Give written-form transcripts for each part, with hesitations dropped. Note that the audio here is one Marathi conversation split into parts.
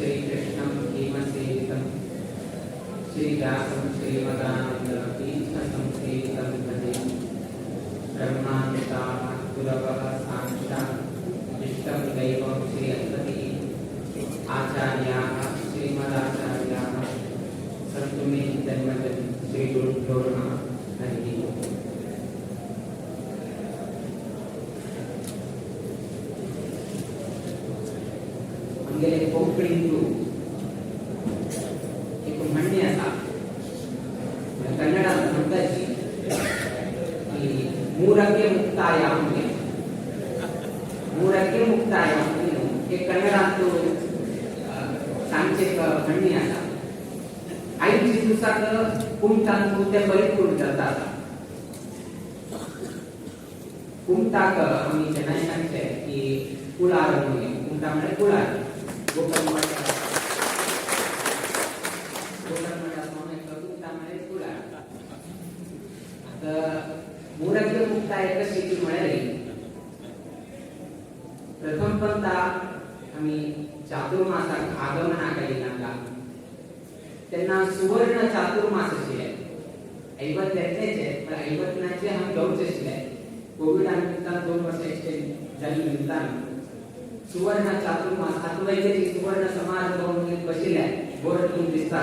श्रीकृष्णं भीमसेवितं श्रीव्यासं श्रीमदानन्दतीर्थसंसेवितं भजे ब्रह्मादिता गुरवः साक्षात् इष्टं दैवं श्री हनुमतिः आचार्याः श्रीमदाचार्याः सन्तु मे जन्मजन् श्रीगुरुभ्यो नमः हरिः ओम्। आमगेले कोंकणींतू एक म्हणणे आसा कन्नडांत म्हणटात की मूरके मुक्ताया म्हणजे मूरके मुक्ताया हे कन्नडांत सांगचे म्हणणे आसा आयच्या दिवसाक कुमटांतू ते परिपूर्ण जाता कुमटाक आमी जेन्ना सांगचे की कुळार म्हणून कुमटा म्हणजे कुळार गोकर्ण म्हणटा कुमटा म्हणजे कुळार आता मूरके मुक्ताय कशी ती म्हळ्यार प्रथम पंथा आमी चातुर्मासाक आगमनाक आयिल्ला तेन्ना सुवर्ण चातुर्मास आशिल्ले ऐवत तेचे पण ऐवतनाचे आमी घेवचे आशिल्ले कोविडान निमतान 2 वर्सां एक्सटेंड जाल्ली निमतान सुवर्ण चातुर्मास हातूंतले सुवर्ण समारंभ म्हणून बशिल्ले बोर्ड तुमकां दिसता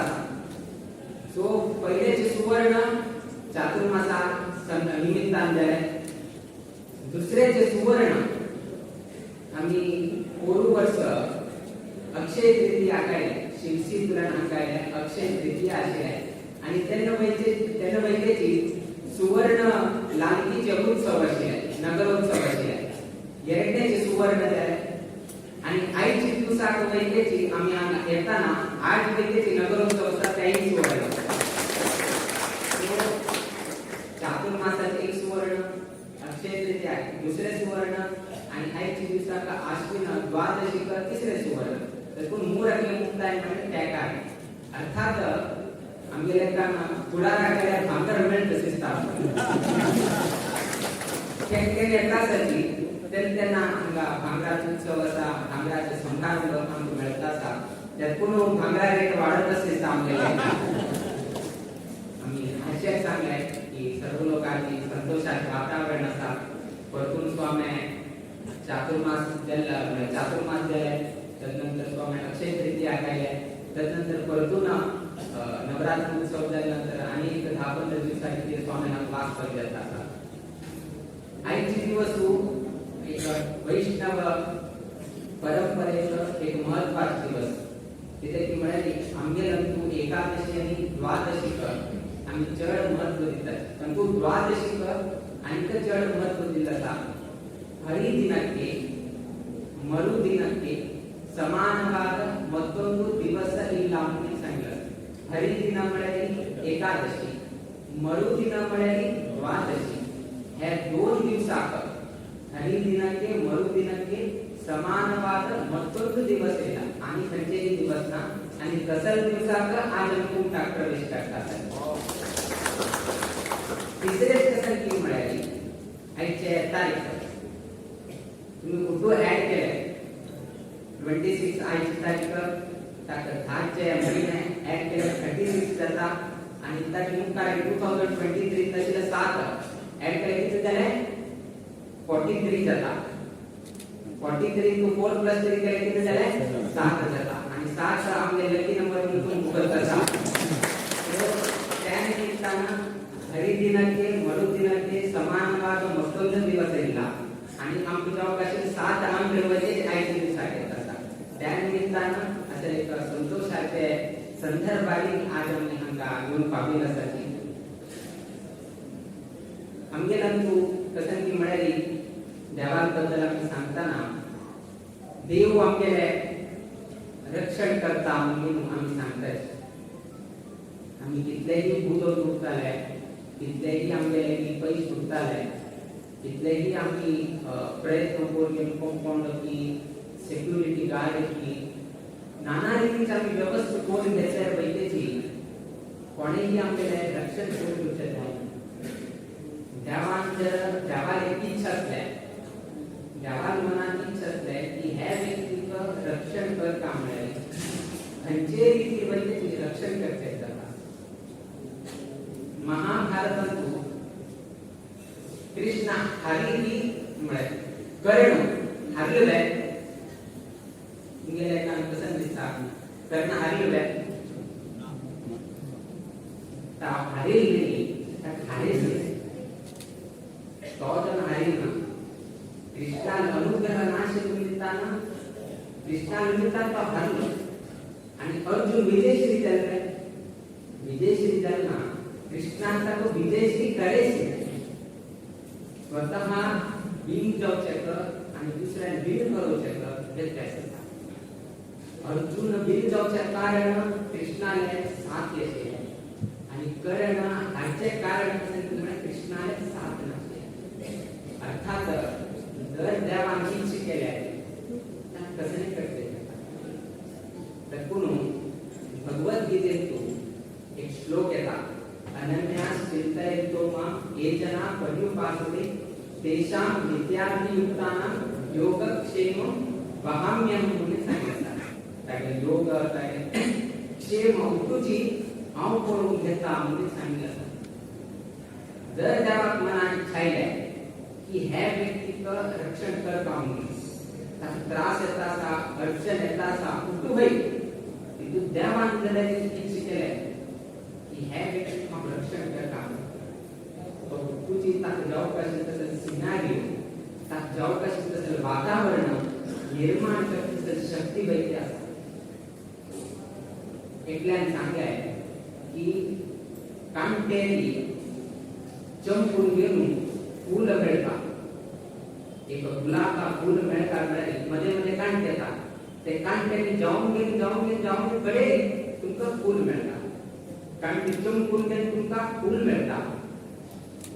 सो पयलेचे सुवर्ण चातुर्मासा निमित्तान जाले दुसरेचे सुवर्ण आमी पोरू वर्ष अक्षय तृतीया काय शिवसी पुराण हांकाय अक्षय तृतीया आशिल्ले आनी तेन्ना वयलेची सुवर्ण लांकीचे उत्सव आशिल्ले नगरोत्सव आशिल्ले येरडेचे सुवर्ण जाले आनी आयच्या दिवसाक वयलेची आमी येताना आज वयलेची नगरोत्सव आसा तेय सुवर्ण चातुर्मासाचे एक सुवर्ण अक्षय तृतीया दुसरे सुवर्ण आणि आयच्या दिवसाक आश्विन द्वादशीक तिसरे सुवर्ण देखून मूरके मुक्ताय म्हणजे तेका अर्थात आमगेले कुळारा गेल्यार भांगर मेळटा दिसता केन्ना येता आसली तेन्ना हांगा भांगराचो उत्सव आसा भांगराचे समारंभ आमकां मेळटा आसा देखून भांगरा रेट वाडत दिसता आमगेले आमी अशें सांगले की सर्व लोकांनी संतोषाचें वातावरण आसा परतून स्वामी चातुर्मास जाले तदनंतर स्वामी अक्षय तृतीया आयले तदनंतर परतून नवरात्र उत्सव जाल्यानंतर आणि 10-15 दिवसांनी स्वामींना वास करता आसा आयचे दिवस एक वैष्णव परंपरेचो एक महत्वाचो दिवस कित्याक की म्हळ्यार आमगेलंतू एकादशी आनी द्वादशीक आमी चड महत्व दितात परंतु द्वादशीक आनीक चड महत्व दिल्लो आसा हरि दिनಕ್ಕೆ मरु दिनಕ್ಕೆ ಸಮಾನವಾದ ಮತ್ತೊಂದು ದಿವಸ ಇಲ್ಲ ಅಂತ सांगलं हरि दिन म्हळ्यार एकादशी मरु दिन म्हळ्यार द्वादशी हे दोन दिवसाक हरि दिनಕ್ಕೆ मरु दिनಕ್ಕೆ ಸಮಾನವಾದ ಮತ್ತೊಂದು दिवस ಇಲ್ಲ आणि खंयचे दिवस ना आणि तसर दिवसाक आज कुमटाक प्रवेश करतात तिसरे कसं की म्हळ्यार आयचे तारीख तुम्ही फोटो ऍड केले 26 आयची तारीख ताका 10 चे महिने ऍड केले 36 जाता आणि ताची मुखार 2023 ताचे 7 ऍड केले किती झाले 43 जाता 43 टू 4 प्लस 3 केले किती झाले 7 जाता आणि 7 आमगे लकी नंबर म्हणून गुगल करता त्या निमित्तानं हरि दिनಕ್ಕೆ मरु दिनಕ್ಕೆ ಸಮಾನವಾದ ಮತ್ತೊಂದು ದಿವಸ ಇಲ್ಲ आणि आमच्या अवकाशी 7 आंबेवचे आयचे दिवसाक येतात त्या निमित्तानं असं एक संतोषाचे संदर्भाने आज आम्ही हांगा घेऊन पाविल्यासाठी आमगेलंतू कसं की म्हळ्यार देवाबद्दल आमी सांगताना देव आमगेले रक्षण करता म्हणून आमी सांगतात आमी कितलेही भूत उरताले कितलेही आमगेले पयस उरताले कितलेही आमी प्रयत्न करून कंपाउंड की सिक्युरिटी गार्ड की नाना रीतीची आमी व्यवस्था करून घेतल्यार वयतेची कोणेही आमगेले रक्षण करून दिवचे जाय देवान जर देवाक एक इच्छा आसले देवाक मनात इच्छा आसले की हे व्यक्तीक रक्षण करता म्हळ्यार खंचे रीती म्हणजे रक्षण करते जाता महाभारतातून कृष्ण हरी म्हळे कर्ण हरलेलाय गेल्या का कसं दिसता कर्ण हरलेलाय ता हरलेली ता हरेच तो जन हरिना कृष्णाला अनुग्रह नाश निमित्तानं कृष्णा निमित्तानं तो हरलो आणि अर्जुन विजयश्री झाला विजयश्री झाला कृष्णाचा तो विजयश्री करेच स्वतः भीम जाऊ शकत आणि दुसऱ्या भीम करू शकत हे त्याचं अर्जुन भीम जाऊच्या कारण कृष्णाने साथ येते आणि कर्ण ह्याचे कारण म्हणजे कृष्णाने साथ नसते अर्थात जर देवाने इच्छा केली आहे तर कसं नाही करते तर कुणू भगवद्गीतेतून एक श्लोक येतात अनन्यास चिंतयतो मां ये जना पर्युपासते तेषां विद्याभियुक्तानां योगक्षेमं वहाम्यहं म्हणून सांगितलं त्याने योग त्याने क्षेम उतुची आव करून घेता म्हणून सांगितलं जर देवाक मनात इच्छा आहे की ह्या व्यक्तीचं रक्षण करता म्हणून त्रास येता असा अडचण येता असा उठू होईल ती तू देवान जर इच्छा केली की ह्या व्यक्तीचं रक्षण करता तो तुझी ताक जाऊ कशी तसं सिनारिओ ताक जाऊ कशी तसं वातावरण निर्माण करण्याची शक्ती बैठी असते एकल्याने सांगलाय की कांटेरी चंपून घेऊन फूल मिळता एक गुलाबा फूल मिळता मध्ये मध्ये कांटे येतात ते कांटेने जाऊन कडे तुमका फूल मिळता कांटे चंपून घेऊन तुमका फूल मिळता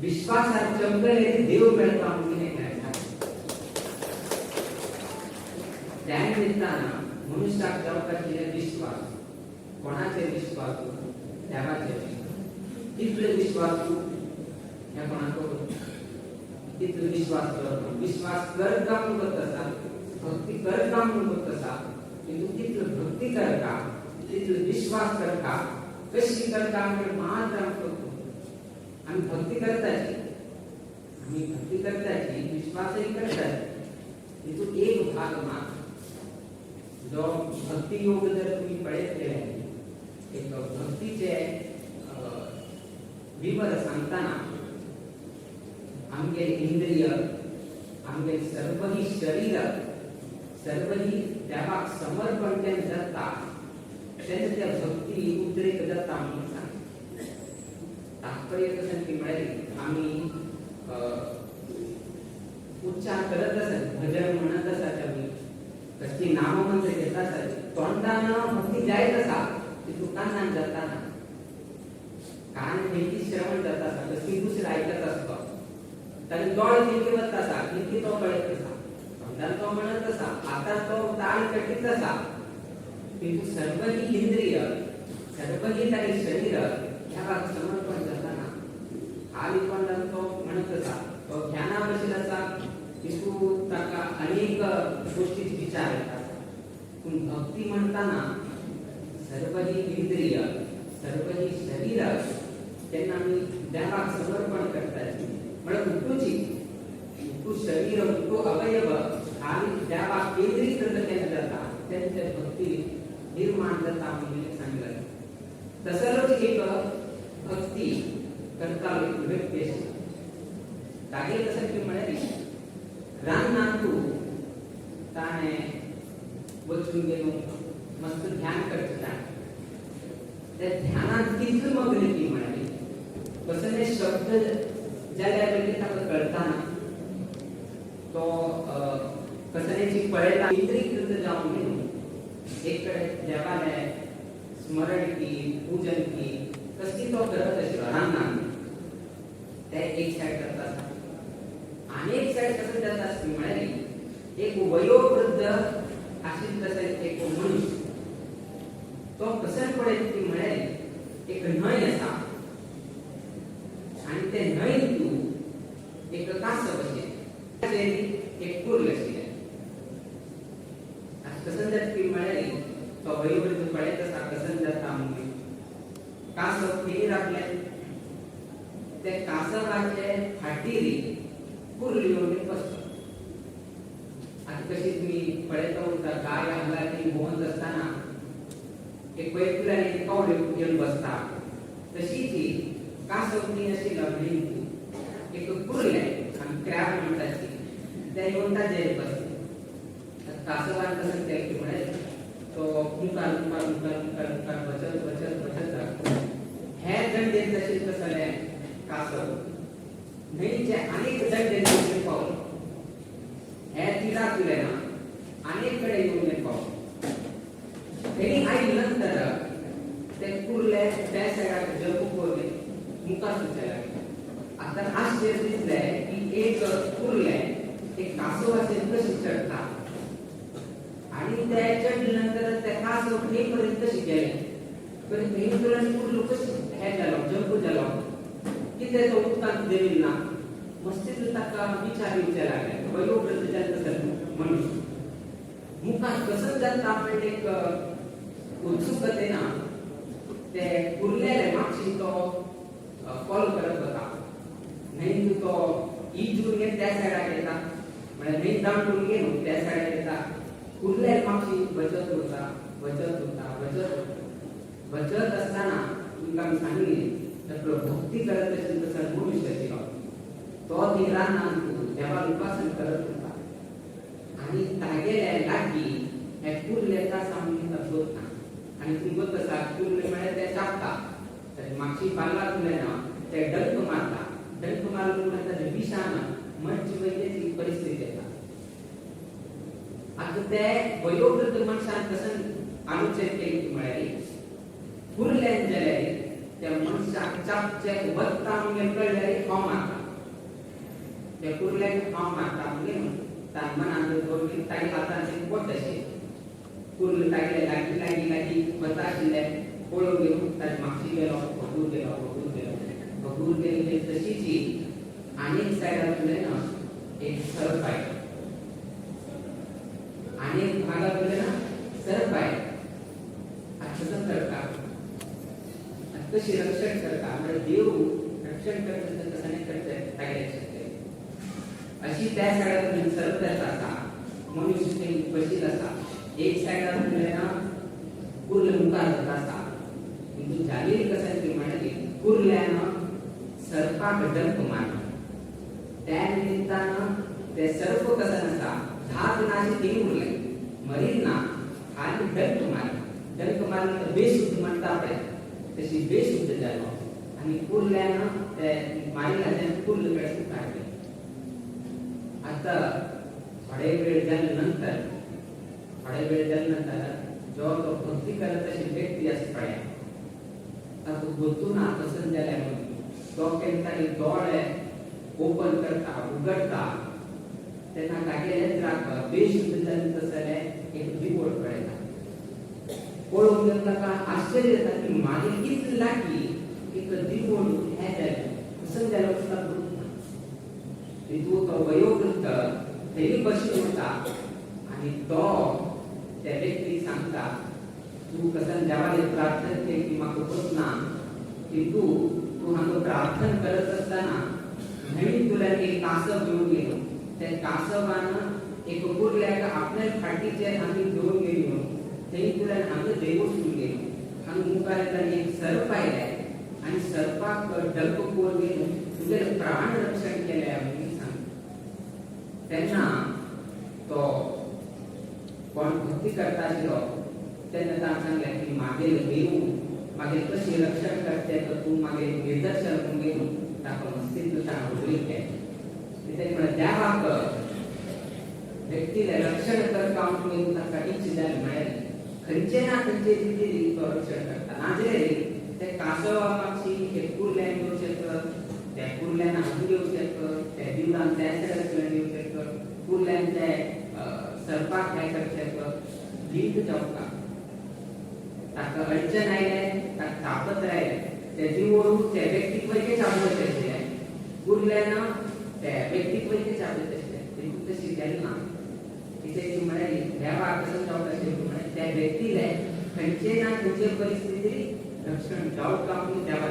विश्वासात चंपले देव मिळता म्हणून एक त्या निमित्तानं मनुष्यात जाऊकाचे विश्वास कोणाचे विश्वास देवाचे तिथले विश्वास या कोणाकडून तिथले विश्वास कर काम होत असा भक्ती कर काम होत असा किंतु तिथलं भक्ती कर का तिथलं विश्वास कर का कशी कर का म्हणजे महान करतो आम्ही भक्ती करताची विश्वासही करतात किंतु एक भाग मा जो भक्ती योग जर तुम्ही पळेतले एक भक्तीचे विवर सांगताना आमगे इंद्रिय आमगे सर्वही शरीर सर्वही देवाक समर्पण केले जाता त्यांच्या त्या भक्ती उद्रेक जाता म्हणून सांग तात्पर्य कसं की मिळेल आम्ही उच्चार करत असत भजन म्हणत असत आम्ही कसली नाम म्हणजे घेत असत तोंडानं भक्ती जायत असा ती दुकानात जाताना कान भेटी श्रवण जात असा कसली दुसरं ऐकत असतो तरी डोळ तिथे बसत असा किती तो कळत असा तोंडाला तो म्हणत असा आता तो ताल कटीत असा किंतु सर्वही इंद्रिय सर्वही तारी शरीर ह्या समर्पण जाताना आली तोंडाला तो म्हणत असा तो ध्याना बसेल असा किंतु ताका अनेक गोष्टीचे विचार येतात पण भक्ती म्हणताना सर्वही इंद्रिय सर्वही शरीर त्यांना मी देवाक समर्पण करतात म्हणजे उठूची शरीर उठू अवयव आणि देवाक केंद्रित केलं जातात त्यांच्या भक्ती निर्माण जाता म्हणून सांगितलं तसंच एक भक्ती करता व्यक्ती काही कसं की म्हणाली रान नातू ताने बसून गेलो मस्त ध्यान करतात त्या ध्यानात किती मग्न की म्हणाली कसं ते शब्द ज्याला व्यक्ती आपल्याला कळताना तो कसण्याची पळेला केंद्रीकृत जाऊन गेलो एककडे देवालय स्मरण की पूजन की कसली तो करत असेल रामनाम त्या एक साइड करतात अनेक साइड कसं जातात ती म्हणाली एक वयोवृद्ध असेल तसेच एक मनुष्य तो कसं पडेल ती म्हणाली एक नय असा आणि ते नय तू एक कास बसे एक पूर अशी कसं जर ती म्हणाली तो वयोवृद्ध पडेल तसा कशी तुम्ही पळत होता गाय हल्ला की मोहन असताना एक पैकुलाने कवडे घेऊन बसता तशी ती कासवनी अशी लागली एक कुर्ले आणि क्रॅब म्हणतात त्या येऊन जे बसते कासवान कसं केलं म्हणे तो मुकार मुकार मुकार मुकार मुकार बचत बचत बचत हे जण देत तसे कसं आहे कासव नाही जे अनेक जण देत पाऊल हे तिला तुले ना अनेक कडे येऊन पाऊल त्यांनी आई नंतर ते कुर्ले त्या सगळ्या जगू कोरले मुका सुचायला आता आश्चर्य दिसलंय की एक कुर्ले एक कासवाचे कशी चढतात आणि त्या चढल्यानंतर त्या कासव पर्यंत शिकेले पण हे तुला कुर्ले कशी हे झालं जगू झालं की त्याचा उत्तान देईल ना मस्तीत तका विचार लागले वयोवृद्ध जन्म मनुष्य मुका कसं जात आपण एक उत्सुकते ना ते कुर्ल्याला मागची तो कॉल करत होता नाही तो इजून घेत त्या साईडला येता म्हणजे नाही दांडून गेलो त्या साईडला येता कुर्ल्याला मागची बचत होता बचत होता बचत असताना तुला मी सांगितले तर भक्ती करत असेल तर मनुष्याची तो निरान देवा उपासन करत होता आणि तागेल्या लागी हे कुर्ल्याचा सामने होता आणि तुम्ही कसा कुर्ले म्हणजे त्या चापता तर मागची पाला तुले ना ते डंक मारला म्हणजे विषाणं मरची वैद्याची परिस्थिती येतात आता ते वयोवृद्ध माणसांना कसं अनुच्छेद केली मिळाली कुर्ल्यान जले त्या माणसाच्या चापचे वत्ता म्हणजे कळले फॉर्म मारला त्या कुर्ल्याने फॉर्म मारता म्हणजे तान मनात दोन ताई हाताचे पोट असे कुर्ले टाकले लागी बताशिले पळून घेऊन त्यात मागची गेलो बघून गेले तशीची अनेक साईडला तुले ना एक सर्प आहे अनेक भागात तुले ना सर्प आहे असं करता कशी रक्षण करता म्हणजे देव रक्षण करत तसं नाही करत टाकायचं अशी त्या साईडला सर्प असा मनुष्य बशील असा एक साईडला तुले ना कुर्ले मुकार होत असा কিন্তু জালিল कसं की म्हणाले कुर्ल्यानं सर्पाक डंक मारला त्या निमित्तानं ते सर्प कसं नसा धाक नाशी तीन उरले मरील ना आणि डंक मारलं बेशुद्ध म्हणता आपण तशी बेशुद्ध झालो आणि कुर्ल्यानं ते मारीला त्या कुर्ल्याकडे काढले आता थोडे वेळ झाल्यानंतर जेव्हा तो भक्ती करत अशी व्यक्ती असं पड्या आता तो गोतून पसंत झाल्यामुळे तो काही डोळे ओपन करता उघडता त्यांना टाकेलेच राखा बेशुद्ध झालं तसं एक दिवड पडायचा पळून गेला का आश्चर्य येतात की माझे किती लागी एक दिवड हे झालं पसंत झालं असता तो तो वयोवृद्ध तरी बसून होता आणि तो त्या व्यक्ती सांगता तू कसं देवाला प्रार्थना केली की मग होत ना की तू हमको प्रार्थना करत असताना म्हणून तुला एक कासव घेऊन गेलो त्या कासवानं एक कुर्ल्या का आपल्या फाटीचे आम्ही घेऊन गेलो ते तुला आम्ही देव सुरू गेलो आणि मुखाला एक सर्प पाहिलाय आणि सर्पाक डल्प कोर गेलो तुझे प्राण रक्षण केले आम्ही सांग त्यांना तो कोण भक्ती करता असलो त्यांना सांगलं की मागे देऊ मागे कशी रक्षण करते तर तू मागे निर्दर्शन करून गेलो आपण अस्तित्व सांगू तिथे पण त्या वाक व्यक्तीला रक्षण कर काम तुम्ही तुमचा इच्छित मिळेल खंचे ना खंचे जिथे तो रक्षण करता नाजरे ते कासवाची एक कुर्ल्यान घेऊ शकत त्या कुर्ल्याना हात घेऊ शकत त्या दिवसांत त्या सगळं घेऊ शकत कुर्ल्यांच्या सर्पाक काय करू शकत जीत चौका ताका अडचण आहे ताका तापत राहील त्याची ओळख त्या व्यक्तित्वाचे चालवत असते कुर्ल्यानं त्या व्यक्तित्वाचे चालवत असते ते तशी त्यांना तिथे म्हणाली देवा कसं चालत असेल त्या व्यक्तीला खंचे ना खंचे परिस्थिती रक्षण जाऊ काम द्यावा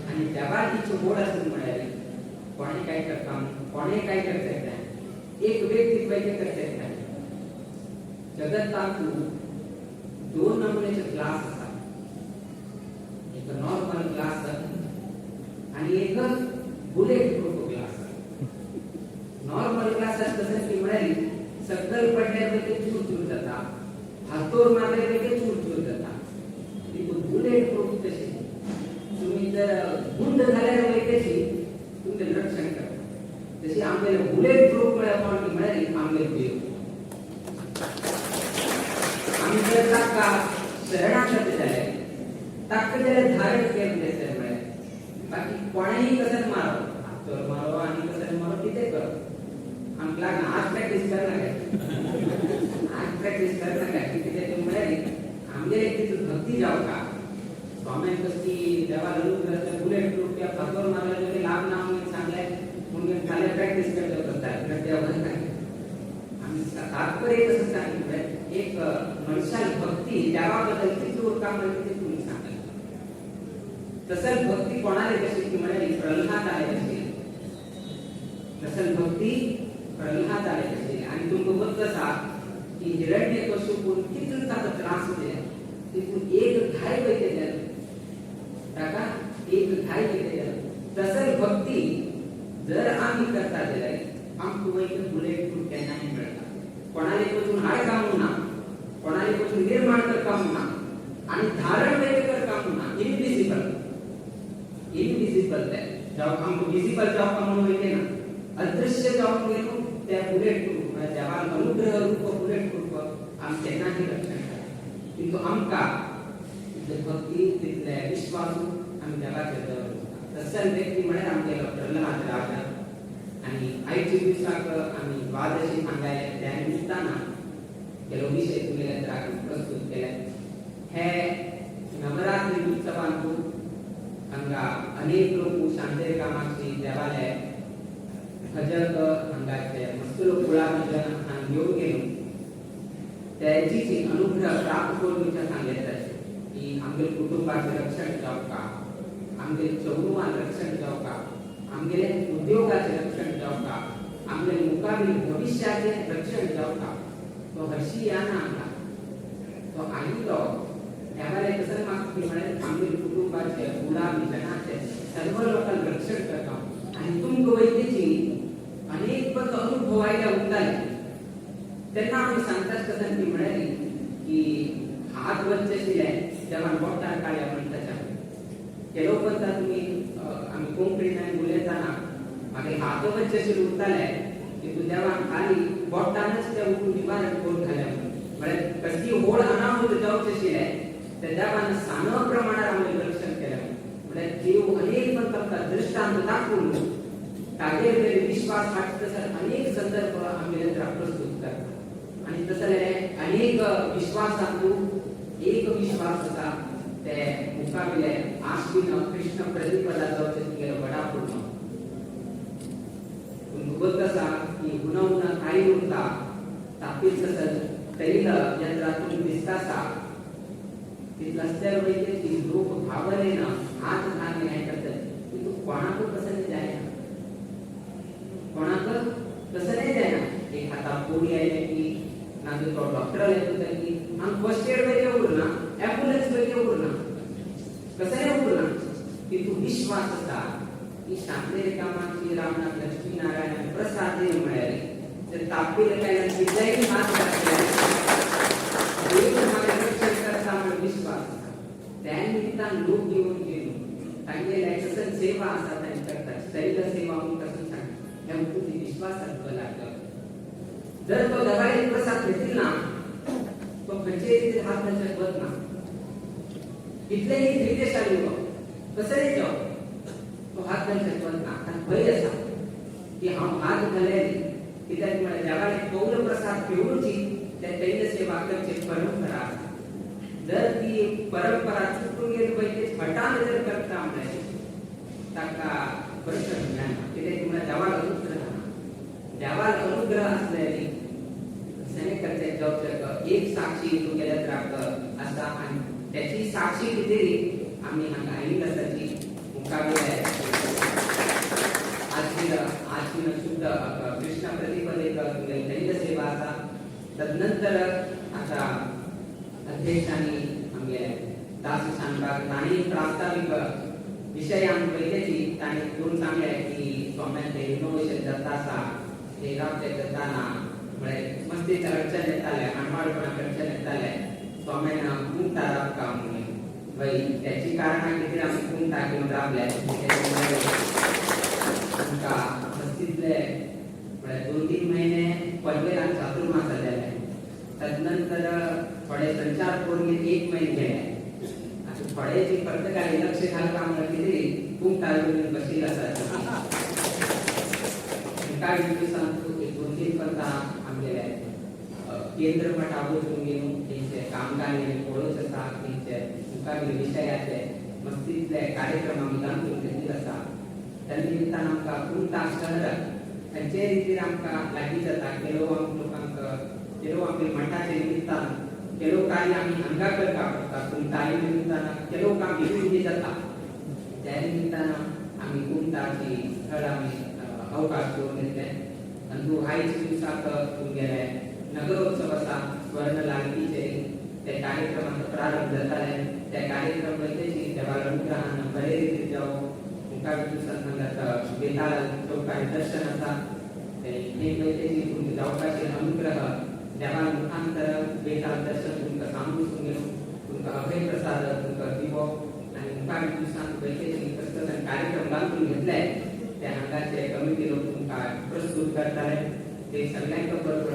आणि देवा तिची ओढ असेल म्हणाली कोणी काय करता कोणी काय करता एक व्यक्ती पहिले करते नाही जगतात दोन नमुन्याचे ग्लास असतात, एक नॉर्मल ग्लास आणि एक bullet proof glass. Normal glass कसं की मिळाली सकल पडल्यावर ते चूर जातात, हातोर मारल्यावर ते चूर जातात. बुलेट प्रूफ कशी तुम्ही जर गुंड झाल्यावर त्याची तुमचे रक्षण करा. जशी आम्हाला बुलेट प्रूफ मिळाली आम्हाला आम्ही जर टाका शरणागत झाले टाक त्याला धारण केलं त्याचं मिळेल. बाकी कोणाही कसं मारो हातोर मारो आणि कसं मारो तिथे कर. आमला आज प्रॅक्टिस करणार आहे, आज प्रॅक्टिस करणार आहे की तिथे मिळाली आमच्या एक भक्ती जाऊ का स्वामींची जेव्हा लढू बुलेट प्रूफ या हातोर मारला ते लाभ नाव सांगलाय म्हणून खाली प्रॅक्टिस करत असतात. आम्ही तात्पर्य कसं सांगितलं एक मनुष्याला भक्ती त्याबद्दल किती काम करते ते तुम्ही सांगा. तसं भक्ती कोणाला कशी की म्हणाली प्रल्हाद आले कशी, तसं भक्ती प्रल्हाद आले कशी. आणि तुम्ही बघत असा की हिरण्यकशिपून किती त्रास होते तिथून एक घाय पैसे द्या टाका एक घाय पैसे द्या. तसं भक्ती जर आम्ही करता दिलाय आमको वैक बुलेट प्रूफ नाही मिळतात. कोणाला पासून हाड कामू ना, कोणाला पासून निर्माण कर कामू ना आणि धारण कर कामू ना. इनविजिबल इनविजिबल जेव्हा हमको विजिबल जेव्हा म्हणून होते ना अदृश्य जेव्हा गेलो त्या बुलेट प्रूफ जेव्हा अनुग्रह रूप बुलेट प्रूफ आम त्यांनाही रक्षण करा. किंतु आमका भक्ती तिथल्या विश्वासू आम्ही जगाच्या तसं व्यक्ती म्हणे आमच्या प्रल्हाद राजा आणि आईची दिवसाक आम्ही वादशी सांगायला त्या निमित्तानं गेलो विषय तुम्हाला प्रस्तुत केला. हे नवरात्री उत्सवांतू हांगा अनेक लोक शांती कामाची देवालय भजक हांगाचे मस्त लोक गुळाभजन हांग घेऊन गेलो त्याची जी अनुग्रह प्राप्त करून सांगितलं की आमच्या कुटुंबाचे रक्षण जाऊ का, आमचे चौनुमान रक्षण जाऊ का, आमगे उद्योगाचे रक्षण जाऊ का, आमगे मुकाबील भविष्याचे रक्षण जाऊ का. तो हर्षी या ना आमला तो आईलो त्यावेळेला कसं मागते म्हणे आमगे कुटुंबाचे गुलामीजनाचे सर्व लोकांना रक्षण करता. आणि तुमको वैद्यची अनेक पद अनुभवायला उतारले त्यांना आम्ही सांगताच कसं ती म्हणाली की हात वच्चशील आहे जेव्हा मोठा काळ्या म्हणताच्या केलो पत्ता तुम्ही आम्ही कोंकणी नाही बोलताना मागे हात वच्चशील उतारले की तू जेव्हा खाली बोटानच त्या उठून निवारण करून झाल्या म्हणजे कशी होळ अनाहूत जाऊचशील आहे त्या देवानं सानव प्रमाणात आम्ही दर्शन केलं. म्हणजे देव अनेक पण दृष्टांत दाखवून टाकेल विश्वास वाटत अनेक संदर्भ आम्ही प्रस्तुत करतो. आणि तसं अनेक विश्वासातून एक विश्वास होता ते मुकाबिले आश्विन कृष्ण प्रतिपदा जाऊचे बडा पूर्ण बघत असा की गुणवून काही होता तापीच तैल यंत्रातून दिसतासा तिथला असल्यापैकी लोक भावनेनं हात घालणे नाही करतात की तू कोणाकडे कसं नाही जायना, कोणाकडे कसं नाही जायना. एक हाता पोळी आहे की ना तो डॉक्टर येतो की हम फर्स्ट एड मध्ये उरना एम्ब्युलन्स मध्ये उरना कसं नाही उरना की तू विश्वास होता की शांती कामाची रामनाथ लक्ष्मी नारायण प्रसाद मिळाली तर तापील काय विजयी हात विश्वास त्यानिमित्तान लोक घेऊन गेलो सांगितलेलं कसं सेवा असा त्यांनी करतात शैल सेवा म्हणून कसं सांग या तुझी विश्वासात लागलं. जर तो दवाई प्रसाद घेतील ना तो कचेरीचे हात त्यांच्या बद ना इथलेही विदेशाली कसं नाही जाऊ तो हात त्यांच्या बद ना आणि भय असा की हम हात घाले की त्यामुळे जगाने पौर प्रसाद घेऊनची त्या तैल सेवा करचे परंपरा. जर ती परंपरा चुकून गेली पाहिजे हटान जर करता म्हणजे ताका प्रश्न ज्ञान तिथे तुम्हाला देवाला अनुग्रह असलेली सैनिकांचे जॉब एक साक्षी तू गेल्यात राखत असा आणि त्याची साक्षी किती आम्ही आई लसाची मुकाबला आहे. आज खातीर आजची शुद्ध कृष्ण प्रतिपदेक तुमगे दैव सेवा आसा तदनंतर आता अध्यक्षांनी आमगे दास शानबाग तांणी प्रास्ताविक विशयांक पयलेची तांणी करून सांगले की स्वाम्यांचे इनोव्हेशन जाता आसा ते रावते करताना म्हणजे मस्तीच्या अडचण येताले आंबाळपणाक अडचण येताले स्वाम्यान कुंता रावका म्हणून वय त्याची कारणां कितें आमी कुंता घेवन रावले आमकां मस्तीतले म्हणजे 2-3 महिने पडवेर आनी चातुर्मास जाले तदनंतर थोडे संचार करून 1 महिने गेले थोडे जी प्रत्येकाने लक्ष घालता म्हणून किती कुंता घेवन बसली आसा काय दिवसांत 2-3 पर्यंत आमगेले केंद्र मठावर वचून गेलो तेंचे कामगार पळोवच आसा तेंचे मुखार विशयाचे मस्तीतले कार्यक्रम आमी जाणून घेतले आसा त्या निमित्तान आमकां कुंता शहर जे रितीन आमकां लागीं जाता केलो लोकांक केलो आपल्या मठाचे निमित्तान केलो कार्य आमी हांगा करता पडटा कुंता निमित्तान केलो काम विधी जाता त्या निमित्तान आमी कुंताची स्थळ आमी अवकाश करून घेतले आणि तू आयज दिवसाक तुमगेले नगरोत्सव आसा स्वर्ण लागीचे ते कार्यक्रमाचो प्रारंभ जाताले ते कार्यक्रम वयतेची देवार अनुग्रहान बरे रितीन जावं मुखार दिवसांत हांगा बेताळ चौकाय दर्शन आसा ते एक वयतेची तुमचे जावपाचे अनुग्रह देवा मुखांतर बेताळ दर्शन तुमकां सांगून गेलो तुमकां अभय प्रसाद तुमकां दिवो आनी मुखार दिवसांत वयतेची कसले कार्यक्रम घालून घेतले ते हांगाचे कमिटी लोक तुमकां प्रस्तुत करताले ते सगळ्यांक बरोबर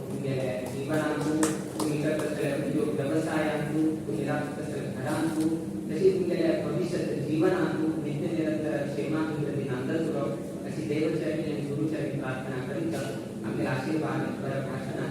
तुमगेले जिवनांतू तुमी करता आसलेल्या उद्योग वेवसायांतू तुमी रावता आसलेल्या घरांतू तशी तुमगेल्या भविष्य जिवनांतू नित्य निरंतर क्षेमांत तुमचे आनंद सुरो अशी देवचरणी आनी गुरुचरणी प्रार्थना करीत आमगे आशीर्वाद बऱ्या भाशणां